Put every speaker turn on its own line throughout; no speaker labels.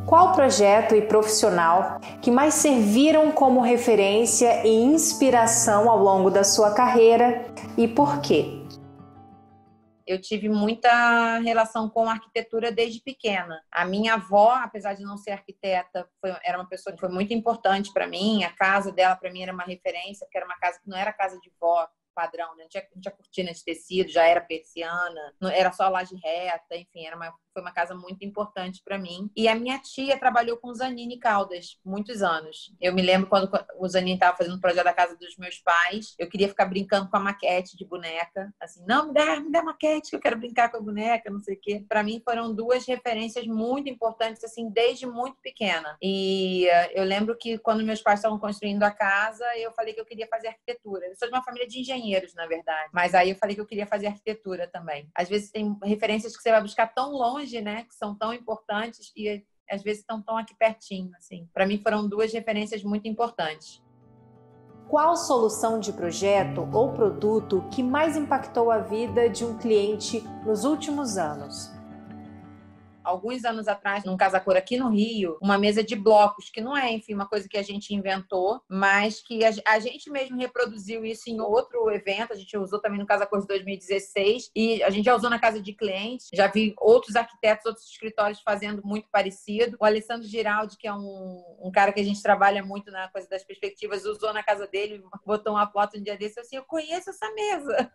Qual projeto e profissional que mais serviram como referência e inspiração ao longo da sua carreira e por quê?
Eu tive muita relação com arquitetura desde pequena. A minha avó, apesar de não ser arquiteta, era uma pessoa que foi muito importante para mim. A casa dela, para mim, era uma referência, porque era uma casa que não era casa de vó padrão, né? Não tinha cortina de tecido, já era persiana, não, era só laje reta, enfim, foi uma casa muito importante para mim. E a minha tia trabalhou com o Zanini Caldas muitos anos. Eu me lembro quando o Zanini estava fazendo o projeto da casa dos meus pais, eu queria ficar brincando com a maquete de boneca, assim, não, me dá maquete, que eu quero brincar com a boneca, não sei o quê. Para mim foram duas referências muito importantes, assim, desde muito pequena. E eu lembro que quando meus pais estavam construindo a casa, eu falei que eu queria fazer arquitetura. Eu sou de uma família de engenheiros, na verdade, mas aí eu falei que eu queria fazer arquitetura também. Às vezes tem referências que você vai buscar tão longe, né, que são tão importantes e às vezes estão tão aqui pertinho, assim. Para mim foram duas referências muito importantes.
Qual solução de projeto ou produto que mais impactou a vida de um cliente nos últimos anos?
Alguns anos atrás, num Casa Cor aqui no Rio, uma mesa de blocos, que não é, enfim, uma coisa que a gente inventou, mas que a gente mesmo reproduziu isso em outro evento. A gente usou também no Casa Cor de 2016 e a gente já usou na casa de clientes. Já vi outros arquitetos, outros escritórios fazendo muito parecido. O Alessandro Giraldi, que é um cara que a gente trabalha muito na coisa das perspectivas, usou na casa dele, botou uma foto um dia desse, assim, eu conheço essa mesa.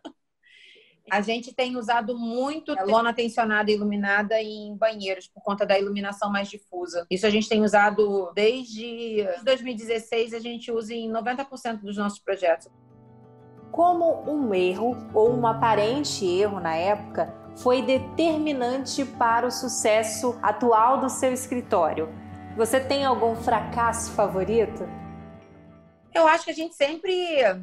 A gente tem usado muito lona tensionada e iluminada em banheiros, por conta da iluminação mais difusa. Isso a gente tem usado desde 2016, a gente usa em 90% dos nossos projetos.
Como um erro ou um aparente erro na época foi determinante para o sucesso atual do seu escritório? Você tem algum fracasso favorito?
Eu acho que a gente sempre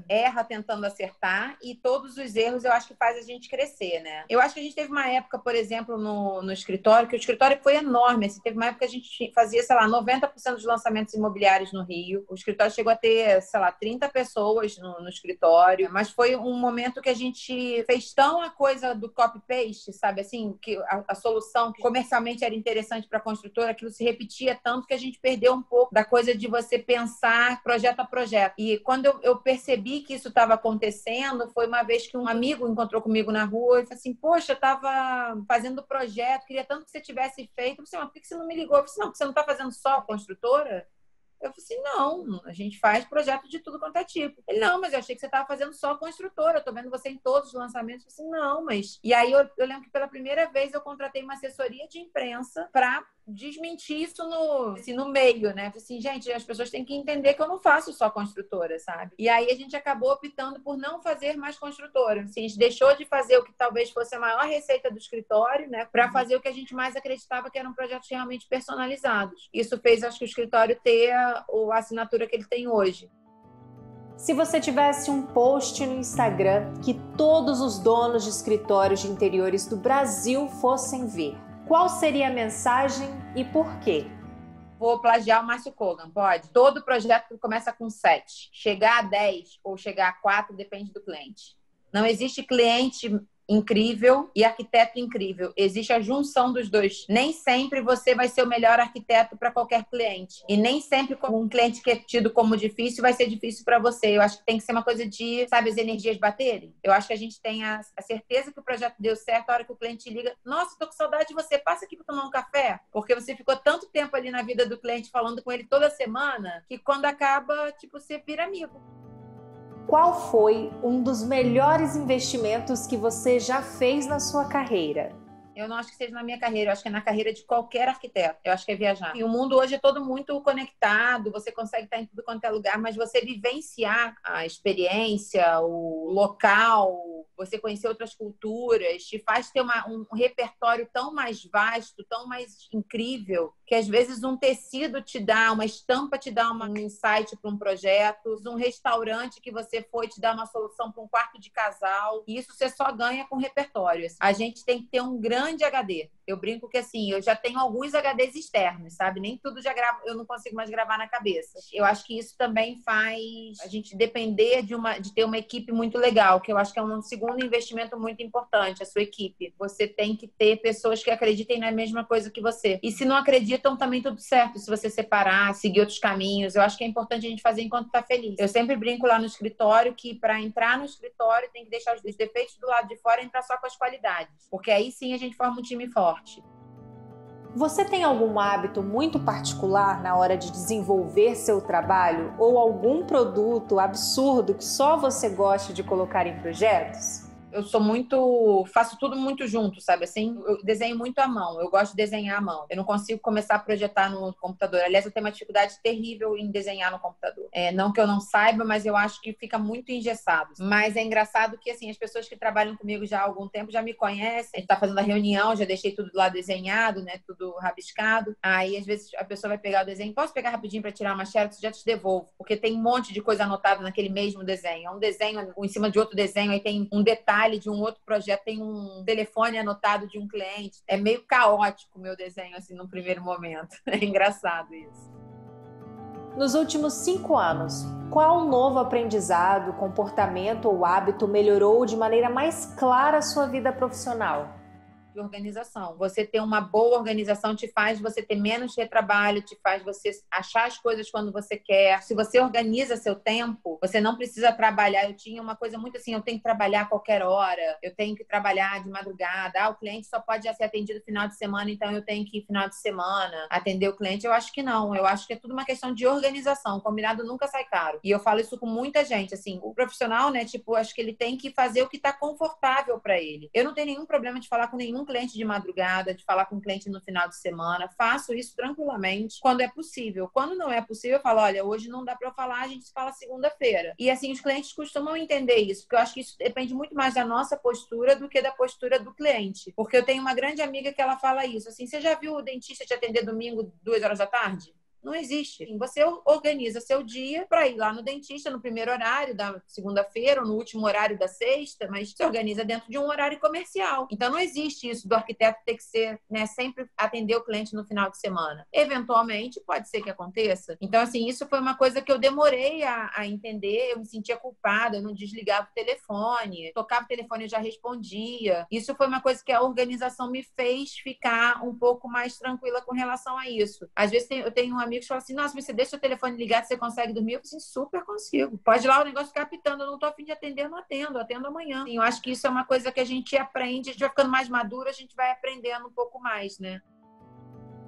erra tentando acertar e todos os erros eu acho que faz a gente crescer, né? Eu acho que a gente teve uma época, por exemplo, no escritório, que o escritório foi enorme. Assim, teve uma época que a gente fazia, sei lá, 90% dos lançamentos imobiliários no Rio. O escritório chegou a ter, sei lá, 30 pessoas no escritório. Mas foi um momento que a gente fez tão a coisa do copy-paste, sabe? Assim, que a solução que comercialmente era interessante para a construtora, aquilo se repetia tanto que a gente perdeu um pouco da coisa de você pensar projeto a projeto. E quando eu percebi que isso estava acontecendo, foi uma vez que um amigo encontrou comigo na rua e falou assim, poxa, eu estava fazendo projeto, queria tanto que você tivesse feito. Eu falei assim, mas por que você não me ligou? Eu falei assim, não, porque você não está fazendo só a construtora? Eu falei assim, não, a gente faz projeto de tudo quanto é tipo. Ele, não, mas eu achei que você estava fazendo só construtora, eu tô vendo você em todos os lançamentos. Eu falei assim, não, mas... E aí eu lembro que pela primeira vez eu contratei uma assessoria de imprensa para desmentir isso no meio, né? Assim, gente, as pessoas têm que entender que eu não faço só construtora, sabe? E aí a gente acabou optando por não fazer mais construtora. Assim, a gente deixou de fazer o que talvez fosse a maior receita do escritório, né? Para fazer o que a gente mais acreditava que eram projetos realmente personalizados. Isso fez, acho que, o escritório ter a assinatura que ele tem hoje.
Se você tivesse um post no Instagram que todos os donos de escritórios de interiores do Brasil fossem ver, qual seria a mensagem e por quê?
Vou plagiar o Márcio Kogan, pode? Todo projeto começa com 7. Chegar a 10 ou chegar a 4 depende do cliente. Não existe cliente incrível e arquiteto incrível. Existe a junção dos dois. Nem sempre você vai ser o melhor arquiteto para qualquer cliente. E nem sempre um cliente que é tido como difícil vai ser difícil para você. Eu acho que tem que ser uma coisa de, sabe, as energias baterem. Eu acho que a gente tem a certeza que o projeto deu certo a hora que o cliente liga. Nossa, tô com saudade de você. Passa aqui para tomar um café. Porque você ficou tanto tempo ali na vida do cliente falando com ele toda semana que quando acaba, tipo, você vira amigo.
Qual foi um dos melhores investimentos que você já fez na sua carreira?
Eu não acho que seja na minha carreira, eu acho que é na carreira de qualquer arquiteto. Eu acho que é viajar. E o mundo hoje é todo muito conectado, você consegue estar em tudo quanto é lugar, mas você vivenciar a experiência, o local, você conhecer outras culturas, te faz ter um repertório tão mais vasto, tão mais incrível, que às vezes um tecido te dá, uma estampa te dá um insight para um projeto, um restaurante que você foi te dá uma solução para um quarto de casal, e isso você só ganha com repertório. A gente tem que ter um grande HD. Eu brinco que assim, eu já tenho alguns HDs externos, sabe? Nem tudo já gravo, eu não consigo mais gravar na cabeça. Eu acho que isso também faz a gente depender de ter uma equipe muito legal, que eu acho que é um segundo segundo investimento muito importante, a sua equipe. Você tem que ter pessoas que acreditem na mesma coisa que você. E se não acreditam, também tudo certo. Se você separar, seguir outros caminhos, eu acho que é importante a gente fazer enquanto está feliz. Eu sempre brinco lá no escritório que para entrar no escritório tem que deixar os defeitos do lado de fora e entrar só com as qualidades. Porque aí sim a gente forma um time forte.
Você tem algum hábito muito particular na hora de desenvolver seu trabalho ou algum produto absurdo que só você gosta de colocar em projetos?
Eu faço tudo muito junto, sabe? Assim, eu desenho muito à mão. Eu gosto de desenhar à mão. Eu não consigo começar a projetar no computador. Aliás, eu tenho uma dificuldade terrível em desenhar no computador. Não que eu não saiba, mas eu acho que fica muito engessado. Mas é engraçado que, assim, as pessoas que trabalham comigo já há algum tempo já me conhecem. A gente tá fazendo a reunião, já deixei tudo lá desenhado, né? Tudo rabiscado. Aí, às vezes, a pessoa vai pegar o desenho. Posso pegar rapidinho para tirar uma xerox? Já te devolvo. Porque tem um monte de coisa anotada naquele mesmo desenho. É um desenho em cima de outro desenho, aí tem um detalhe de um outro projeto, tem um telefone anotado de um cliente. É meio caótico o meu desenho, assim, num primeiro momento. É engraçado isso.
Nos últimos 5 anos, qual novo aprendizado, comportamento ou hábito melhorou de maneira mais clara a sua vida profissional?
De organização. Você ter uma boa organização te faz você ter menos retrabalho, te faz você achar as coisas quando você quer. Se você organiza seu tempo, você não precisa trabalhar. Eu tinha uma coisa muito assim, eu tenho que trabalhar a qualquer hora, eu tenho que trabalhar de madrugada. O cliente só pode ser atendido no final de semana, então eu tenho que ir final de semana atender o cliente. Eu acho que não. Eu acho que é tudo uma questão de organização. O combinado nunca sai caro. E eu falo isso com muita gente, assim, o profissional, né, tipo, acho que ele tem que fazer o que está confortável para ele. Eu não tenho nenhum problema de falar com nenhum cliente de madrugada, de falar com um cliente no final de semana. Faço isso tranquilamente quando é possível. Quando não é possível, eu falo, olha, hoje não dá para eu falar, a gente se fala segunda-feira. E assim, os clientes costumam entender isso, porque eu acho que isso depende muito mais da nossa postura do que da postura do cliente. Porque eu tenho uma grande amiga que ela fala isso, assim, você já viu o dentista te atender domingo, 2 horas da tarde? Não existe. Você organiza seu dia para ir lá no dentista no primeiro horário da segunda-feira ou no último horário da sexta, mas se organiza dentro de um horário comercial. Então, não existe isso do arquiteto ter que ser, né, sempre atender o cliente no final de semana. Eventualmente, pode ser que aconteça. Então, assim, isso foi uma coisa que eu demorei a entender. Eu me sentia culpada, eu não desligava o telefone. Tocava o telefone, eu já respondia. Isso foi uma coisa que a organização me fez ficar um pouco mais tranquila com relação a isso. Às vezes, eu tenho um amigos falam assim, nossa, mas você deixa o telefone ligado, você consegue dormir? Eu falo assim, super consigo. Pode ir lá o negócio ficar apitando, eu não tô a fim de atender, eu não atendo, eu atendo amanhã. Eu acho que isso é uma coisa que a gente aprende, a gente vai ficando mais maduro, a gente vai aprendendo um pouco mais, né?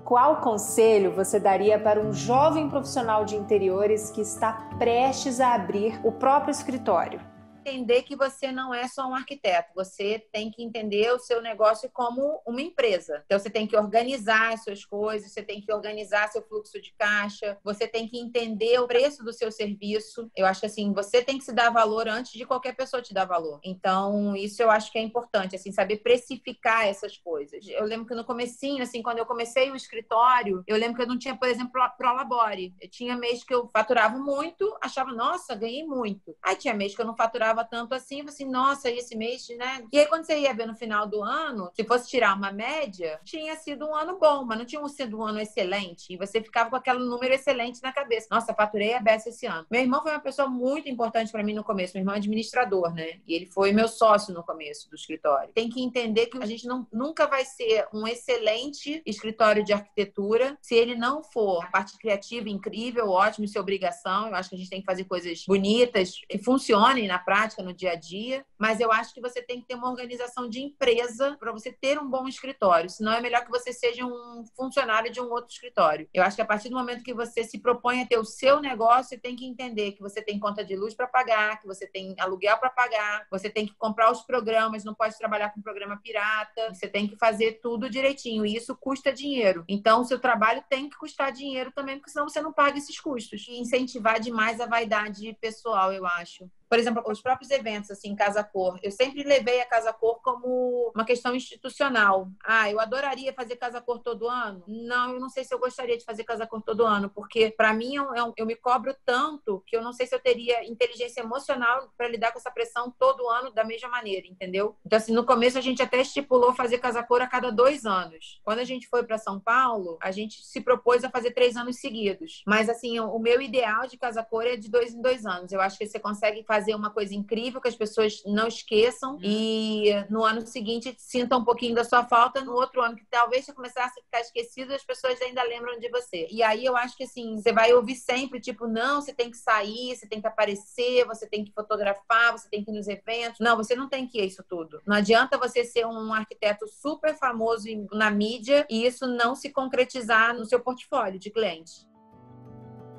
Qual conselho você daria para um jovem profissional de interiores que está prestes a abrir o próprio escritório?
Entender que você não é só um arquiteto, você tem que entender o seu negócio como uma empresa. Então, você tem que organizar as suas coisas, você tem que organizar seu fluxo de caixa, você tem que entender o preço do seu serviço. Eu acho que, assim, você tem que se dar valor antes de qualquer pessoa te dar valor. Então, isso eu acho que é importante, assim, saber precificar essas coisas. Eu lembro que no comecinho, assim, quando eu comecei o escritório, eu lembro que eu não tinha, por exemplo, Prolabore. Eu tinha mês que eu faturava muito, achava, nossa, ganhei muito. Aí tinha mês que eu não faturava tanto assim, assim, nossa, esse mês, né? E aí, quando você ia ver no final do ano, se fosse tirar uma média, tinha sido um ano bom, mas não tinha sido um ano excelente. E você ficava com aquele número excelente na cabeça. Nossa, faturei a beça esse ano. Meu irmão foi uma pessoa muito importante para mim no começo. Meu irmão é administrador, né? E ele foi meu sócio no começo do escritório. Tem que entender que a gente nunca vai ser um excelente escritório de arquitetura se ele não for a parte criativa incrível, ótimo, isso é obrigação. Eu acho que a gente tem que fazer coisas bonitas que funcionem na prática, no dia a dia, mas eu acho que você tem que ter uma organização de empresa para você ter um bom escritório, senão é melhor que você seja um funcionário de um outro escritório. Eu acho que a partir do momento que você se propõe a ter o seu negócio, você tem que entender que você tem conta de luz para pagar, que você tem aluguel para pagar, você tem que comprar os programas, não pode trabalhar com programa pirata, você tem que fazer tudo direitinho, e isso custa dinheiro. Então, o seu trabalho tem que custar dinheiro também, porque senão você não paga esses custos. E incentivar demais a vaidade pessoal, eu acho. Por exemplo, os próprios eventos, assim, Casa Cor. Eu sempre levei a Casa Cor como uma questão institucional. Eu adoraria fazer Casa Cor todo ano? Não, eu não sei se eu gostaria de fazer Casa Cor todo ano, porque, para mim, eu me cobro tanto que eu não sei se eu teria inteligência emocional para lidar com essa pressão todo ano da mesma maneira, entendeu? Então, assim, no começo a gente até estipulou fazer Casa Cor a cada 2 anos. Quando a gente foi para São Paulo, a gente se propôs a fazer 3 anos seguidos. Mas, assim, o meu ideal de Casa Cor é de 2 em 2 anos. Eu acho que você consegue fazer fazer uma coisa incrível que as pessoas não esqueçam e no ano seguinte sintam um pouquinho da sua falta, no outro ano que talvez você começasse a ficar esquecido, as pessoas ainda lembram de você. E aí eu acho que assim, você vai ouvir sempre, tipo, não, você tem que sair, você tem que aparecer, você tem que fotografar, você tem que ir nos eventos. Não, você não tem que ir isso tudo. Não adianta você ser um arquiteto super famoso na mídia e isso não se concretizar no seu portfólio de clientes.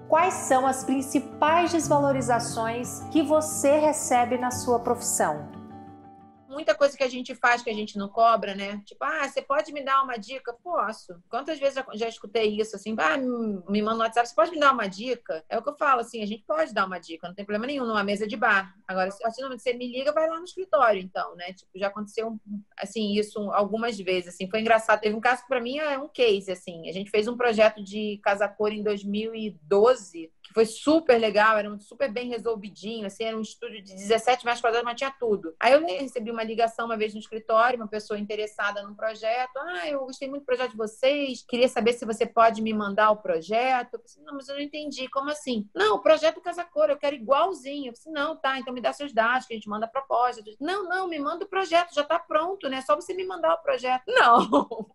Quais são as principais desvalorizações que você recebe na sua profissão?
Muita coisa que a gente faz que a gente não cobra, né? Tipo, você pode me dar uma dica? Posso. Quantas vezes eu já escutei isso, assim, me manda no WhatsApp, você pode me dar uma dica? É o que eu falo, assim, a gente pode dar uma dica, não tem problema nenhum, numa mesa de bar. Agora, a partir do momento que você me liga, vai lá no escritório, então, né? Tipo, já aconteceu, assim, isso algumas vezes, assim, foi engraçado. Teve um caso que pra mim é um case, assim, a gente fez um projeto de Casa Cor em 2012, que foi super legal, era super bem resolvidinho, assim, era um estúdio de 17 metros quadrados, mas tinha tudo. Aí eu recebi uma ligação uma vez no escritório, uma pessoa interessada no projeto, eu gostei muito do projeto de vocês, queria saber se você pode me mandar o projeto. Eu falei, não, mas eu não entendi, como assim? Não, o projeto Casa Cor, eu quero igualzinho. Eu falei, não, tá, então me dá seus dados, que a gente manda a proposta. Não, me manda o projeto, já tá pronto, né? Só você me mandar o projeto. Não,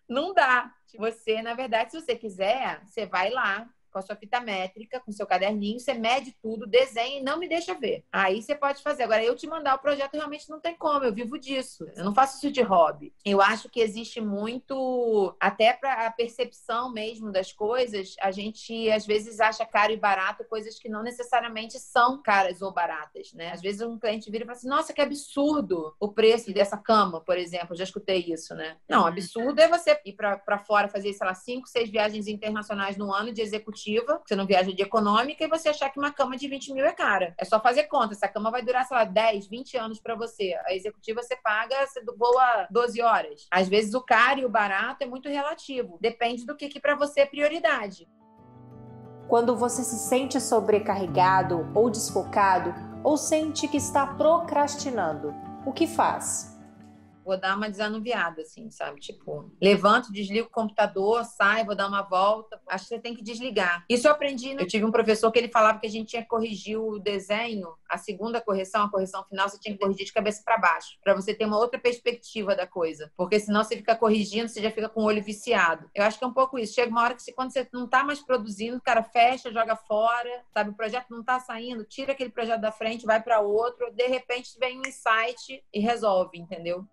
não dá. Você, na verdade, se você quiser, você vai lá, com a sua fita métrica, com o seu caderninho, você mede tudo, desenha e não me deixa ver. Aí você pode fazer. Agora, eu te mandar o projeto realmente não tem como, eu vivo disso. Eu não faço isso de hobby. Eu acho que existe muito, até para a percepção mesmo das coisas, a gente às vezes acha caro e barato coisas que não necessariamente são caras ou baratas, né? Às vezes um cliente vira e fala assim, nossa, que absurdo o preço dessa cama, por exemplo. Eu já escutei isso, né? Não, absurdo é você ir para fora, fazer, sei lá, 5, 6 viagens internacionais no ano de executivo, você não viaja de econômica, e você achar que uma cama de 20 mil é cara. É só fazer conta. Essa cama vai durar, sei lá, 10, 20 anos para você. A executiva você paga, você voa 12 horas. Às vezes o caro e o barato é muito relativo. Depende do que para você é prioridade.
Quando você se sente sobrecarregado ou desfocado, ou sente que está procrastinando, o que faz?
Vou dar uma desanuviada, assim, sabe? Tipo, levanto, desligo o computador, saio, vou dar uma volta. Acho que você tem que desligar. Isso eu aprendi, né? Eu tive um professor que ele falava que a gente tinha que corrigir o desenho, a segunda correção, a correção final, você tinha que corrigir de cabeça para baixo, para você ter uma outra perspectiva da coisa. Porque senão você fica corrigindo, você já fica com o olho viciado. Eu acho que é um pouco isso. Chega uma hora que quando você não tá mais produzindo, o cara fecha, joga fora, sabe? O projeto não tá saindo, tira aquele projeto da frente, vai para outro, de repente vem um insight e resolve, entendeu?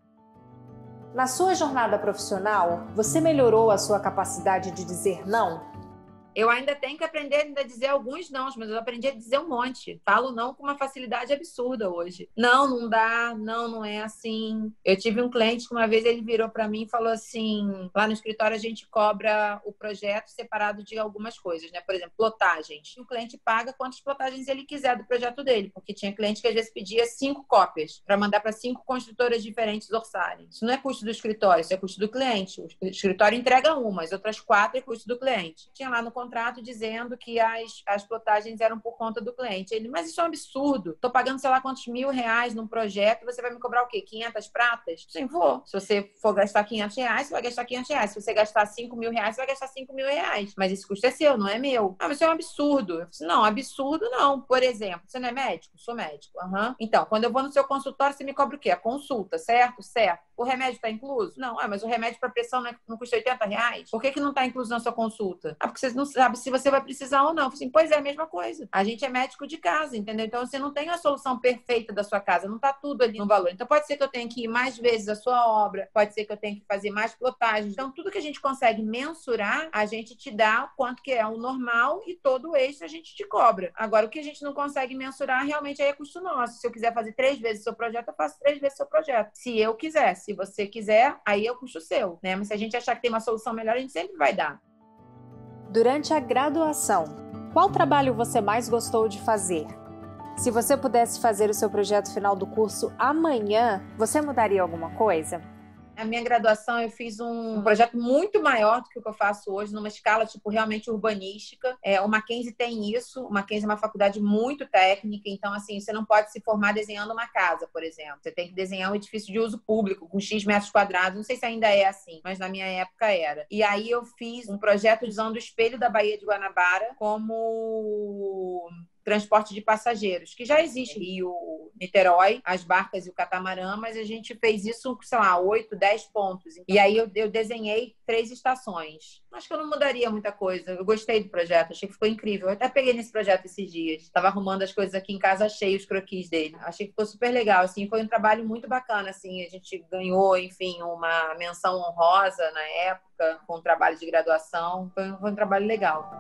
Na sua jornada profissional, você melhorou a sua capacidade de dizer não?
Eu ainda tenho que aprender a dizer alguns não, mas eu aprendi a dizer um monte. Falo não com uma facilidade absurda hoje. Não, não dá, não é assim. Eu tive um cliente que uma vez ele virou para mim e falou assim, lá no escritório a gente cobra o projeto separado de algumas coisas, né? Por exemplo, plotagens. O cliente paga quantas plotagens ele quiser do projeto dele, porque tinha cliente que às vezes pedia 5 cópias para mandar para 5 construtoras diferentes orçarem. Isso não é custo do escritório, isso é custo do cliente. O escritório entrega uma, as outras 4 é custo do cliente. Tinha lá no contrato dizendo que as plotagens eram por conta do cliente. Ele, mas isso é um absurdo. Tô pagando sei lá quantos R$ 1.000 num projeto, você vai me cobrar o quê? 500 pratas? Sim, vou. Se você for gastar R$ 500, você vai gastar R$ 500. Se você gastar R$ 5.000, você vai gastar R$ 5.000. Mas esse custo é seu, não é meu. Mas isso é um absurdo. Eu falei, não, absurdo não. Por exemplo, você não é médico? Sou médico. Uhum. Então, quando eu vou no seu consultório, você me cobra o quê? A consulta, certo? Certo. O remédio está incluso? Não, mas o remédio para pressão não custa R$ 80? Por que não está incluso na sua consulta? Porque você não sabe se você vai precisar ou não. Eu falei assim, pois é, a mesma coisa. A gente é médico de casa, entendeu? Então você não tem a solução perfeita da sua casa, não está tudo ali no valor. Então pode ser que eu tenha que ir mais vezes à sua obra, pode ser que eu tenha que fazer mais plotagens. Então tudo que a gente consegue mensurar, a gente te dá quanto que é o normal e todo o extra a gente te cobra. Agora, o que a gente não consegue mensurar, realmente aí é custo nosso. Se eu quiser fazer 3 vezes o seu projeto, eu faço 3 vezes o seu projeto. Se eu quiser, se você quiser, aí é o custo seu, né? Mas se a gente achar que tem uma solução melhor, a gente sempre vai dar.
Durante a graduação, qual trabalho você mais gostou de fazer? Se você pudesse fazer o seu projeto final do curso amanhã, você mudaria alguma coisa?
Na minha graduação, eu fiz um projeto muito maior do que o que eu faço hoje, numa escala, tipo, realmente urbanística. O Mackenzie tem isso. O Mackenzie é uma faculdade muito técnica. Então, assim, você não pode se formar desenhando uma casa, por exemplo. Você tem que desenhar um edifício de uso público, com X metros quadrados. Não sei se ainda é assim, mas na minha época era. E aí eu fiz um projeto usando o espelho da Baía de Guanabara como transporte de passageiros, que já existe Rio, Niterói, as barcas e o catamarã, mas a gente fez isso, sei lá, 8, 10 pontos. E aí eu desenhei 3 estações. Acho que eu não mudaria muita coisa. Eu gostei do projeto, achei que ficou incrível. Eu até peguei nesse projeto esses dias. Estava arrumando as coisas aqui em casa, achei os croquis dele. Achei que ficou super legal, assim, foi um trabalho muito bacana, assim, a gente ganhou, enfim, uma menção honrosa na época, com um trabalho de graduação, foi um trabalho legal.